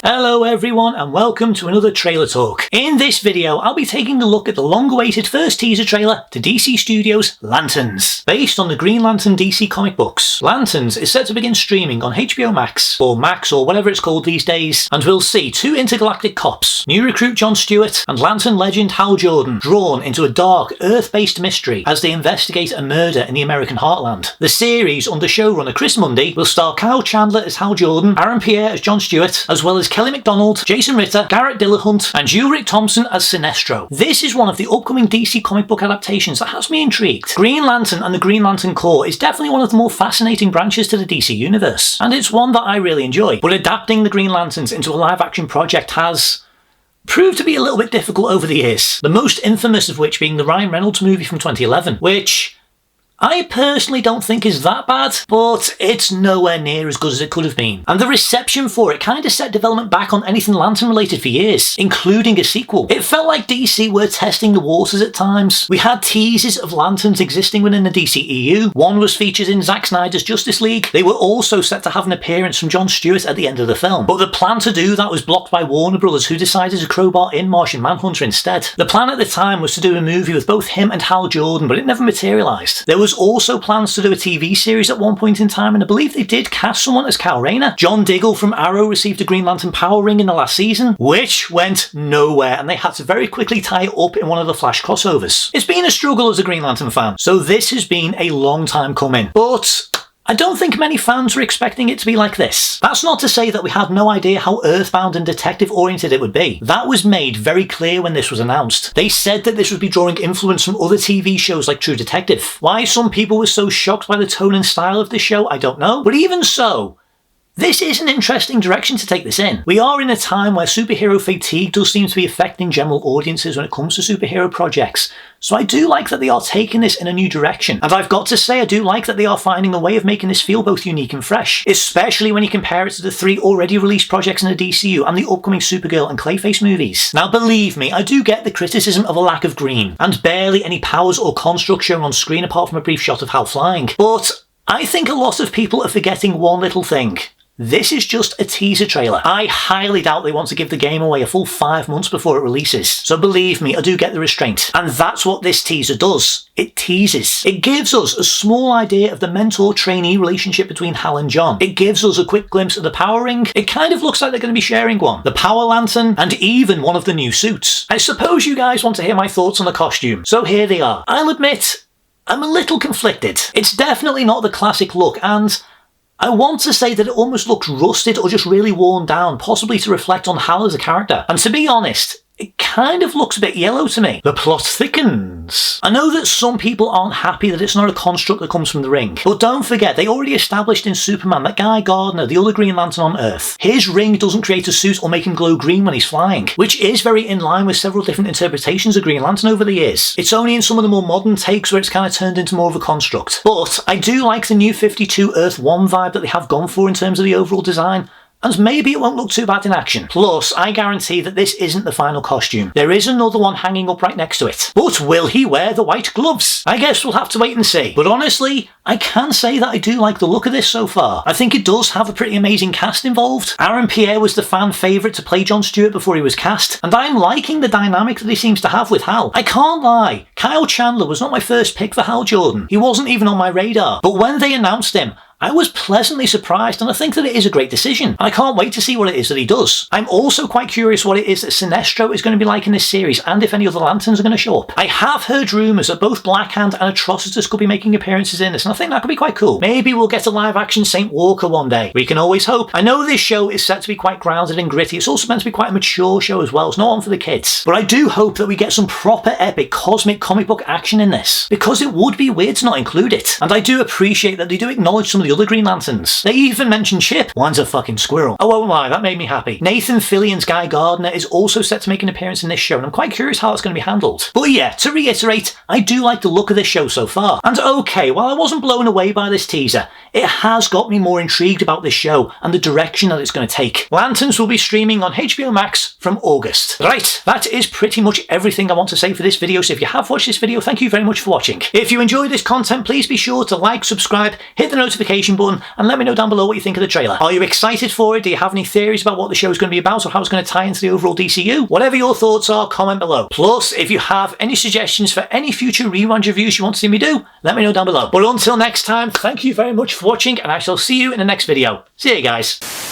Hello everyone and welcome to another trailer talk. In this video I'll be taking a look at the long-awaited first teaser trailer to DC Studios' Lanterns. Based on the Green Lantern DC comic books, Lanterns is set to begin streaming on HBO Max, or Max or whatever it's called these days, and we'll see two intergalactic cops, new recruit John Stewart and Lantern legend Hal Jordan, drawn into a dark, Earth-based mystery as they investigate a murder in the American heartland. The series, under showrunner Chris Mundy, will star Kyle Chandler as Hal Jordan, Aaron Pierre as John Stewart, as well as Kelly MacDonald, Jason Ritter, Garrett Dillahunt, and Ulrich Thompson as Sinestro. This is one of the upcoming DC comic book adaptations that has me intrigued. Green Lantern and the Green Lantern Corps is definitely one of the more fascinating branches to the DC universe, and it's one that I really enjoy. But adapting the Green Lanterns into a live-action project has proved to be a little bit difficult over the years, the most infamous of which being the Ryan Reynolds movie from 2011, which I personally don't think is that bad, but it's nowhere near as good as it could have been. And the reception for it kind of set development back on anything Lantern related for years, including a sequel. It felt like DC were testing the waters at times. We had teases of Lanterns existing within the DCEU. One was featured in Zack Snyder's Justice League. They were also set to have an appearance from John Stewart at the end of the film. But the plan to do that was blocked by Warner Brothers, who decided to crowbar in Martian Manhunter instead. The plan at the time was to do a movie with both him and Hal Jordan, but it never materialised. There was also plans to do a TV series at one point in time, and I believe they did cast someone as Kal Rayner. John Diggle from Arrow received a Green Lantern power ring in the last season, which went nowhere, and they had to very quickly tie it up in one of the Flash crossovers. It's been a struggle as a Green Lantern fan, so this has been a long time coming, but I don't think many fans were expecting it to be like this. That's not to say that we had no idea how earthbound and detective-oriented it would be. That was made very clear when this was announced. They said that this would be drawing influence from other TV shows like True Detective. Why some people were so shocked by the tone and style of the show, I don't know. But even so, this is an interesting direction to take this in. We are in a time where superhero fatigue does seem to be affecting general audiences when it comes to superhero projects, so I do like that they are taking this in a new direction. And I've got to say, I do like that they are finding a way of making this feel both unique and fresh, especially when you compare it to the three already released projects in the DCU and the upcoming Supergirl and Clayface movies. Now believe me, I do get the criticism of a lack of green, and barely any powers or constructs shown on screen apart from a brief shot of Hal flying. But I think a lot of people are forgetting one little thing. This is just a teaser trailer. I highly doubt they want to give the game away a full 5 months before it releases. So believe me, I do get the restraint. And that's what this teaser does. It teases. It gives us a small idea of the mentor-trainee relationship between Hal and John. It gives us a quick glimpse of the power ring. It kind of looks like they're going to be sharing one. The power lantern, and even one of the new suits. I suppose you guys want to hear my thoughts on the costume. So here they are. I'll admit, I'm a little conflicted. It's definitely not the classic look, and I want to say that it almost looks rusted or just really worn down, possibly to reflect on Hal as a character. And to be honest, it kind of looks a bit yellow to me. The plot thickens. I know that some people aren't happy that it's not a construct that comes from the ring, but don't forget, they already established in Superman that Guy Gardner, the other Green Lantern on Earth, his ring doesn't create a suit or make him glow green when he's flying, which is very in line with several different interpretations of Green Lantern over the years. It's only in some of the more modern takes where it's kind of turned into more of a construct. But I do like the new 52 Earth 1 vibe that they have gone for in terms of the overall design, and maybe it won't look too bad in action. Plus, I guarantee that this isn't the final costume. There is another one hanging up right next to it. But will he wear the white gloves? I guess we'll have to wait and see. But honestly, I can say that I do like the look of this so far. I think it does have a pretty amazing cast involved. Aaron Pierre was the fan favourite to play John Stewart before he was cast, and I'm liking the dynamic that he seems to have with Hal. I can't lie, Kyle Chandler was not my first pick for Hal Jordan. He wasn't even on my radar. But when they announced him, I was pleasantly surprised, and I think that it is a great decision. And I can't wait to see what it is that he does. I'm also quite curious what it is that Sinestro is going to be like in this series, and if any other Lanterns are going to show up. I have heard rumours that both Blackhand and Atrocitus could be making appearances in this, and I think that could be quite cool. Maybe we'll get a live-action Saint Walker one day. We can always hope. I know this show is set to be quite grounded and gritty. It's also meant to be quite a mature show as well. It's not one for the kids. But I do hope that we get some proper epic cosmic comic book action in this, because it would be weird to not include it. And I do appreciate that they do acknowledge some of the other Green Lanterns. They even mention Chip. One's a fucking squirrel. I won't lie, that made me happy. Nathan Fillion's Guy Gardner is also set to make an appearance in this show, and I'm quite curious how it's going to be handled. But yeah, to reiterate, I do like the look of this show so far. And okay, while I wasn't blown away by this teaser, it has got me more intrigued about this show and the direction that it's going to take. Lanterns will be streaming on HBO Max from August. Right, that is pretty much everything I want to say for this video, so if you have watched this video, thank you very much for watching. If you enjoyed this content, please be sure to like, subscribe, hit the notification notification button and let me know down below what you think of the trailer. Are you excited for it? Do you have any theories about what the show's going to be about or how it's going to tie into the overall DCU? Whatever your thoughts are, comment below. Plus, if you have any suggestions for any future rewind reviews you want to see me do, let me know down below. But until next time, thank you very much for watching and I shall see you in the next video. See you guys.